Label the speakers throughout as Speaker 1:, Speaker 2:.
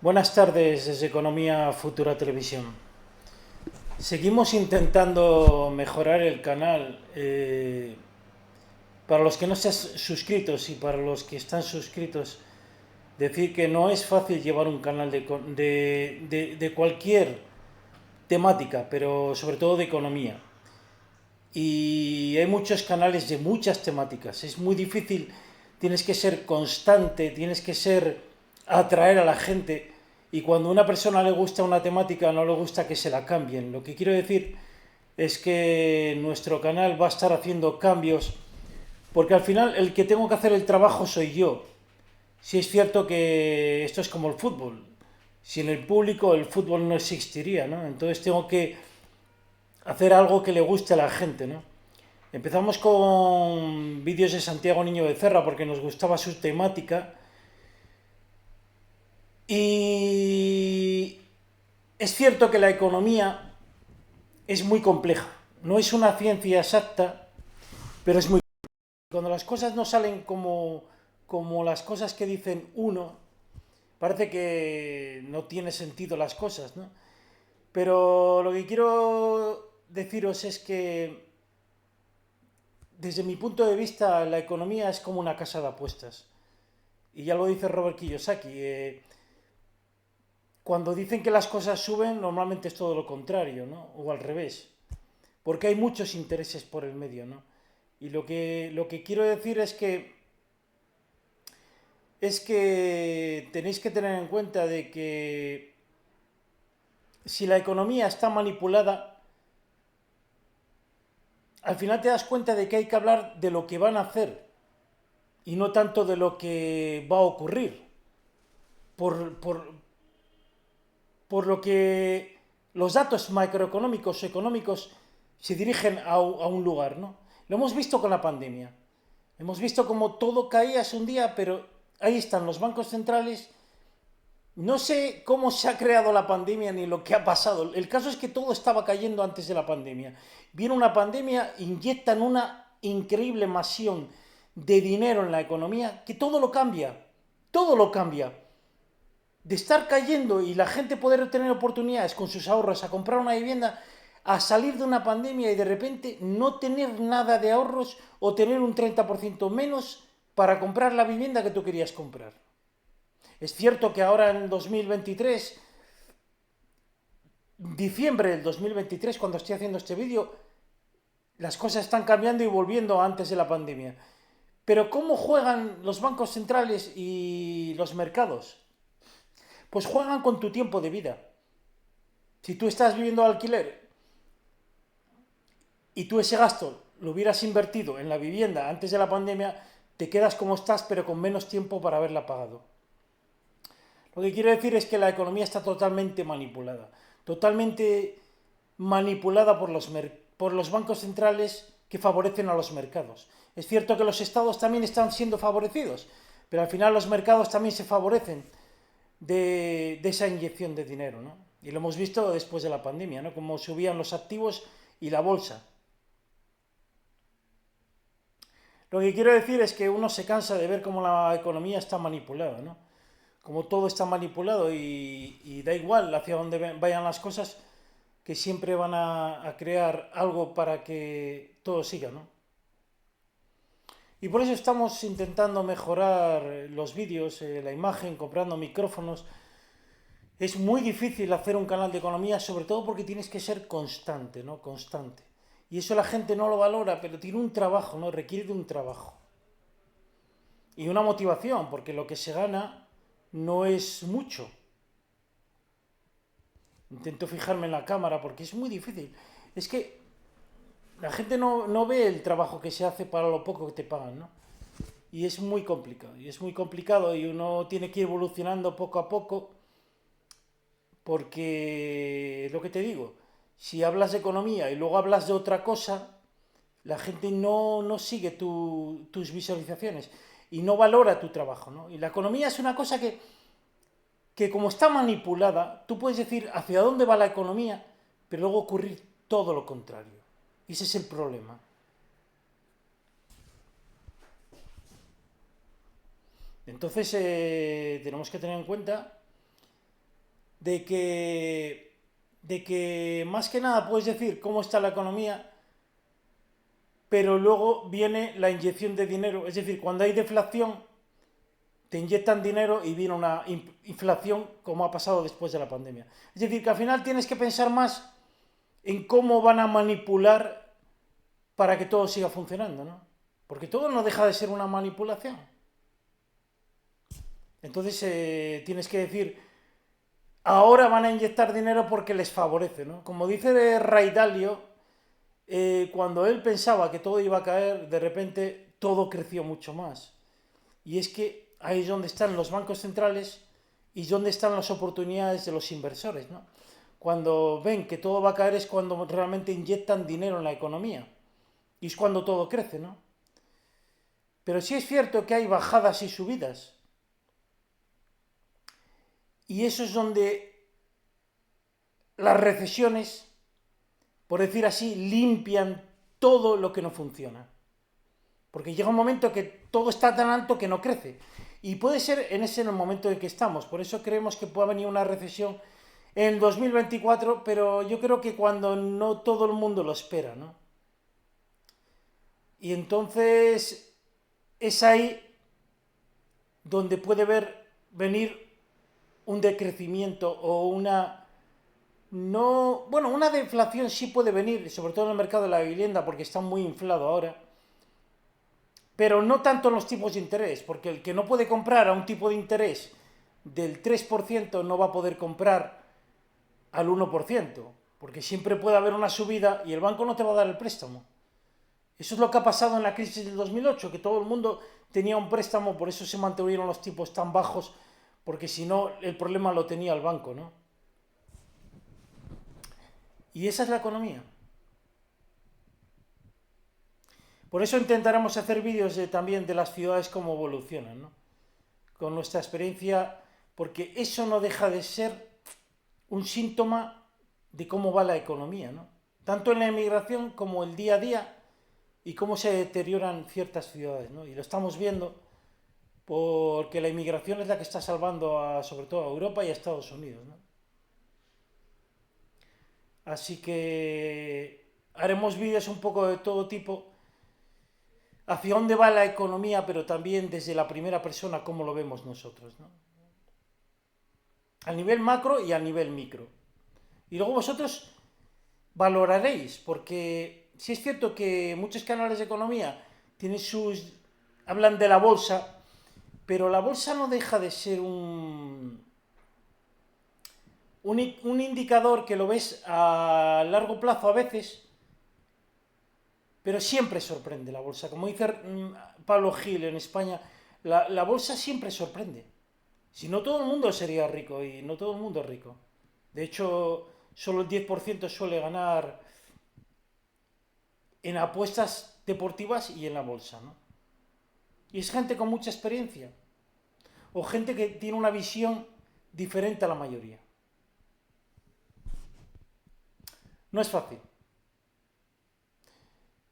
Speaker 1: Buenas tardes desde Economía Futura Televisión. Seguimos intentando mejorar el canal. Para los que no están suscritos y para los que están suscritos, decir que no es fácil llevar un canal de cualquier temática, pero sobre todo de economía. Y hay muchos canales de muchas temáticas. Es muy difícil, tienes que ser constante, tienes que ser atraer a la gente. Y cuando a una persona le gusta una temática, no le gusta que se la cambien. Lo que quiero decir es que nuestro canal va a estar haciendo cambios, porque al final el que tengo que hacer el trabajo soy yo. Si es cierto que esto es como el fútbol. Sin el público el fútbol no existiría, ¿no? Entonces tengo que hacer algo que le guste a la gente, ¿no? Empezamos con vídeos de Santiago Niño de Cerra porque nos gustaba su temática y es cierto que la economía es muy compleja, no es una ciencia exacta, pero es muy... Cuando las cosas no salen como las cosas que dicen uno, parece que no tiene sentido las cosas, ¿no? Pero lo que quiero deciros es que desde mi punto de vista la economía es como una casa de apuestas. Y ya lo dice Robert Kiyosaki, cuando dicen que las cosas suben, normalmente es todo lo contrario, ¿no? O al revés, porque hay muchos intereses por el medio, ¿no? Y lo que quiero decir es que tenéis que tener en cuenta de que si la economía está manipulada, al final te das cuenta de que hay que hablar de lo que van a hacer y no tanto de lo que va a ocurrir. Por lo que los datos macroeconómicos o económicos se dirigen a un lugar, ¿no? Lo hemos visto con la pandemia. Hemos visto como todo caía un día, pero ahí están los bancos centrales. No sé cómo se ha creado la pandemia ni lo que ha pasado. El caso es que todo estaba cayendo antes de la pandemia. Viene una pandemia, inyectan una increíble masión de dinero en la economía que todo lo cambia. Todo lo cambia. De estar cayendo y la gente poder tener oportunidades con sus ahorros a comprar una vivienda, a salir de una pandemia y de repente no tener nada de ahorros o tener un 30% menos para comprar la vivienda que tú querías comprar. Es cierto que ahora en 2023, diciembre del 2023, cuando estoy haciendo este vídeo, las cosas están cambiando y volviendo a antes de la pandemia. Pero ¿cómo juegan los bancos centrales y los mercados? Pues juegan con tu tiempo de vida. Si tú estás viviendo alquiler y tú ese gasto lo hubieras invertido en la vivienda antes de la pandemia, te quedas como estás, pero con menos tiempo para haberla pagado. Lo que quiero decir es que la economía está totalmente manipulada por los bancos centrales que favorecen a los mercados. Es cierto que los estados también están siendo favorecidos, pero al final los mercados también se favorecen de esa inyección de dinero, ¿no? Y lo hemos visto después de la pandemia, ¿no? Cómo subían los activos y la bolsa. Lo que quiero decir es que uno se cansa de ver cómo la economía está manipulada, ¿no? Como todo está manipulado y da igual hacia dónde vayan las cosas, que siempre van a crear algo para que todo siga, ¿no? Y por eso estamos intentando mejorar los vídeos, la imagen, comprando micrófonos. Es muy difícil hacer un canal de economía, sobre todo porque tienes que ser constante, ¿no? Constante. Y eso la gente no lo valora, pero tiene un trabajo, ¿no? Requiere de un trabajo. Y una motivación, porque lo que se gana no es mucho. Intento fijarme en la cámara porque es muy difícil. Es que la gente no ve el trabajo que se hace para lo poco que te pagan, ¿no? Y es muy complicado. Y es muy complicado y uno tiene que ir evolucionando poco a poco porque es lo que te digo. Si hablas de economía y luego hablas de otra cosa, la gente no sigue tus visualizaciones y no valora tu trabajo, ¿no? Y la economía es una cosa que como está manipulada, tú puedes decir hacia dónde va la economía, pero luego ocurrir todo lo contrario. Y ese es el problema. Entonces tenemos que tener en cuenta de que más que nada puedes decir cómo está la economía, pero luego viene la inyección de dinero. Es decir, cuando hay deflación, te inyectan dinero y viene una inflación como ha pasado después de la pandemia. Es decir, que al final tienes que pensar más en cómo van a manipular para que todo siga funcionando, ¿no? Porque todo no deja de ser una manipulación. Entonces tienes que decir, ahora van a inyectar dinero porque les favorece, ¿no? Como dice Ray Dalio, cuando él pensaba que todo iba a caer, de repente todo creció mucho más. Y es que ahí es donde están los bancos centrales y donde están las oportunidades de los inversores, ¿no? Cuando ven que todo va a caer es cuando realmente inyectan dinero en la economía. Y es cuando todo crece, ¿no? Pero sí es cierto que hay bajadas y subidas. Y eso es donde las recesiones, por decir así, limpian todo lo que no funciona. Porque llega un momento que todo está tan alto que no crece. Y puede ser en ese el momento en que estamos. Por eso creemos que pueda venir una recesión en el 2024, pero yo creo que cuando no todo el mundo lo espera, ¿no? Y entonces es ahí donde puede venir un decrecimiento o una... No, bueno, una deflación sí puede venir, sobre todo en el mercado de la vivienda, porque está muy inflado ahora. Pero no tanto en los tipos de interés, porque el que no puede comprar a un tipo de interés del 3% no va a poder comprar al 1%, porque siempre puede haber una subida y el banco no te va a dar el préstamo. Eso es lo que ha pasado en la crisis del 2008, que todo el mundo tenía un préstamo, por eso se mantuvieron los tipos tan bajos, porque si no el problema lo tenía el banco, ¿no? Y esa es la economía. Por eso intentaremos hacer vídeos también de las ciudades cómo evolucionan, ¿no? Con nuestra experiencia, porque eso no deja de ser un síntoma de cómo va la economía, ¿no? Tanto en la inmigración como el día a día y cómo se deterioran ciertas ciudades, ¿no? Y lo estamos viendo porque la inmigración es la que está salvando sobre todo a Europa y a Estados Unidos, ¿no? Así que haremos vídeos un poco de todo tipo hacia dónde va la economía, pero también desde la primera persona cómo lo vemos nosotros, ¿no? A nivel macro y a nivel micro. Y luego vosotros valoraréis, porque sí es cierto que muchos canales de economía tienen hablan de la bolsa, pero la bolsa no deja de ser un indicador que lo ves a largo plazo a veces, pero siempre sorprende la bolsa. Como dice Pablo Gil en España, la bolsa siempre sorprende. Si no, todo el mundo sería rico y no todo el mundo es rico. De hecho, solo el 10% suele ganar en apuestas deportivas y en la bolsa, ¿no? Y es gente con mucha experiencia o gente que tiene una visión diferente a la mayoría. No es fácil.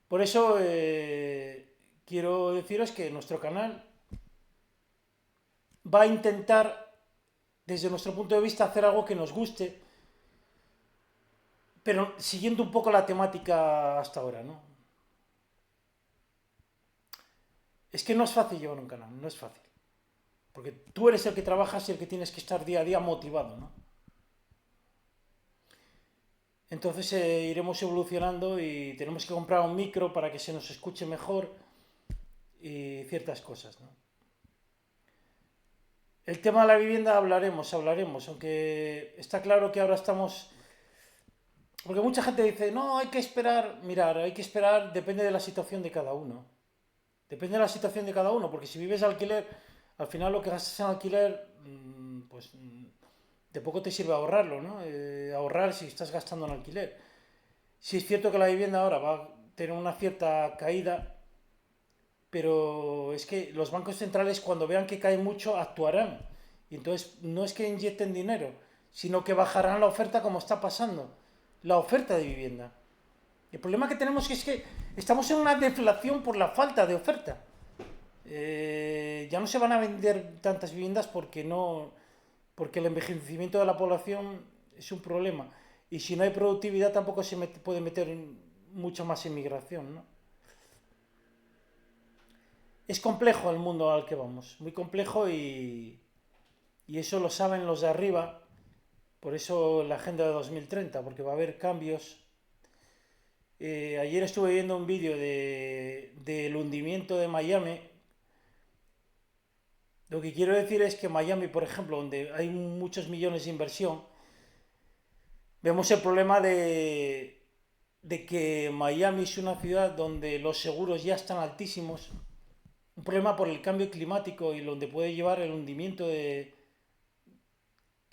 Speaker 1: Por eso quiero deciros que nuestro canal va a intentar, desde nuestro punto de vista, hacer algo que nos guste, pero siguiendo un poco la temática hasta ahora, ¿no? Es que no es fácil llevar un canal, no es fácil. Porque tú eres el que trabajas y el que tienes que estar día a día motivado, ¿no? Entonces iremos evolucionando y tenemos que comprar un micro para que se nos escuche mejor y ciertas cosas, ¿no? El tema de la vivienda hablaremos, aunque está claro que ahora estamos... Porque mucha gente dice, no, hay que esperar, mirar, hay que esperar, depende de la situación de cada uno. Depende de la situación de cada uno, porque si vives de alquiler, al final lo que gastas en alquiler, pues de poco te sirve ahorrarlo, ¿no? Ahorrar si estás gastando en alquiler. Sí es cierto que la vivienda ahora va a tener una cierta caída, pero es que los bancos centrales cuando vean que cae mucho actuarán. Y entonces no es que inyecten dinero, sino que bajarán la oferta como está pasando. La oferta de vivienda. El problema que tenemos es que estamos en una deflación por la falta de oferta. Ya no se van a vender tantas viviendas porque no porque el envejecimiento de la población es un problema. Y si no hay productividad tampoco se puede meter mucha más inmigración, ¿no? Es complejo el mundo al que vamos, muy complejo y eso lo saben los de arriba, por eso la Agenda de 2030, porque va a haber cambios. Ayer estuve viendo un vídeo del hundimiento de Miami. Lo que quiero decir es que Miami, por ejemplo, donde hay muchos millones de inversión, vemos el problema de que Miami es una ciudad donde los seguros ya están altísimos, un problema por el cambio climático y donde puede llevar el hundimiento de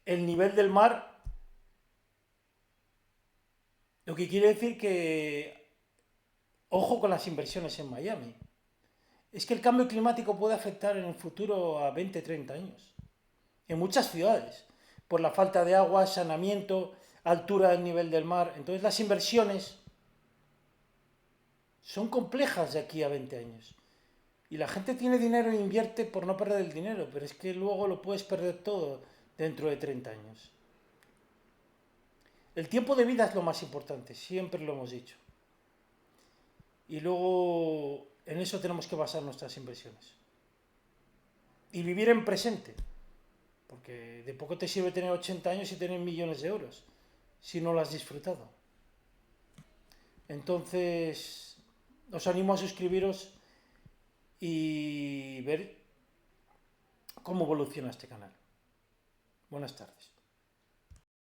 Speaker 1: el nivel del mar, lo que quiere decir que ojo con las inversiones en Miami. Es que el cambio climático puede afectar en el futuro a 20, 30 años. En muchas ciudades. Por la falta de agua, saneamiento, altura del nivel del mar. Entonces las inversiones son complejas de aquí a 20 años. Y la gente tiene dinero e invierte por no perder el dinero. Pero es que luego lo puedes perder todo dentro de 30 años. El tiempo de vida es lo más importante. Siempre lo hemos dicho. Y luego en eso tenemos que basar nuestras inversiones. Y vivir en presente. Porque de poco te sirve tener 80 años y tener millones de euros si no lo has disfrutado. Entonces, os animo a suscribiros y ver cómo evoluciona este canal. Buenas tardes.